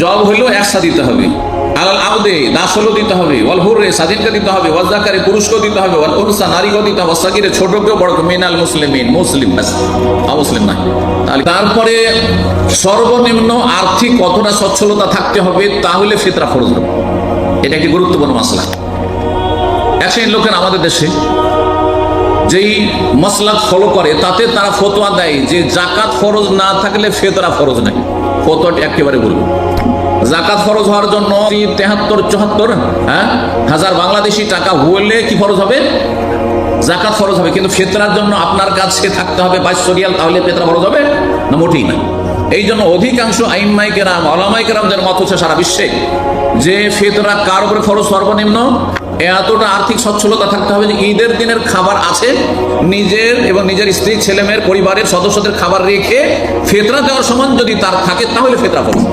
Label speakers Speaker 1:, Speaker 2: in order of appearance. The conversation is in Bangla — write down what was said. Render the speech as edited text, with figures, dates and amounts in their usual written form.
Speaker 1: জব হইলেও একসাথে দিতে হবে, আলাল আবদে দাস হলেও দিতে হবে, ওয়াল হুররে স্বাধীনকে দিতে হবে, ওয়াল যাকারে পুরুষকেও দিতে হবে, ওয়াল উনসা নারীকেও দিতে হবে, ওয়াল সাগীরে ছোটকেও বড়কেও, মিনাল মুসলিমিন মুসলিম ব্যাস, অমুসলিম নাই। তারপরে সর্বনিম্ন আর্থিক কতটা সচ্ছলতা থাকতে হবে তাহলে ফিতরা ফরজ হবে। এটা একটি গুরুত্বপূর্ণ মাসলা। এক শ্রেণীর লোকের আমাদের দেশে যেই মাসলাক ফলো করে তাতে তারা ফতোয়া দেয় যে জাকাত ফরজ না থাকলে ফিতরা ফরজ নাই। ফতোয়াটি একেবারে ভুল। জাকাত ফরজ হওয়ার জন্য 73-74 হাজার বাংলাদেশি টাকা হলে কি ফরজ হবে? জাকাত ফরজ হবে। কিন্তু ফিতরার জন্য আপনার কাছে থাকতে হবে 22 রিয়াল, তাহলে ফিতরা ফরজ হবে না? মোটেই না। এই জন্য অধিকাংশ আইম্মায়ে কেরাম, উলামায়ে কেরামদের মত হচ্ছে সারা বিশ্বে যে ফিতরা কার উপরে ফরজ? সর্বনিম্ন এতটা আর্থিক সচ্ছলতা থাকতে হবে যে ঈদের দিনের খাবার আছে, নিজের এবং নিজের স্ত্রী, ছেলেমেয়ের, পরিবারের সদস্যদের খাবার রেখে ফিতরা দেওয়ার সমান যদি তার থাকে তাহলে ফিতরা ফরজ।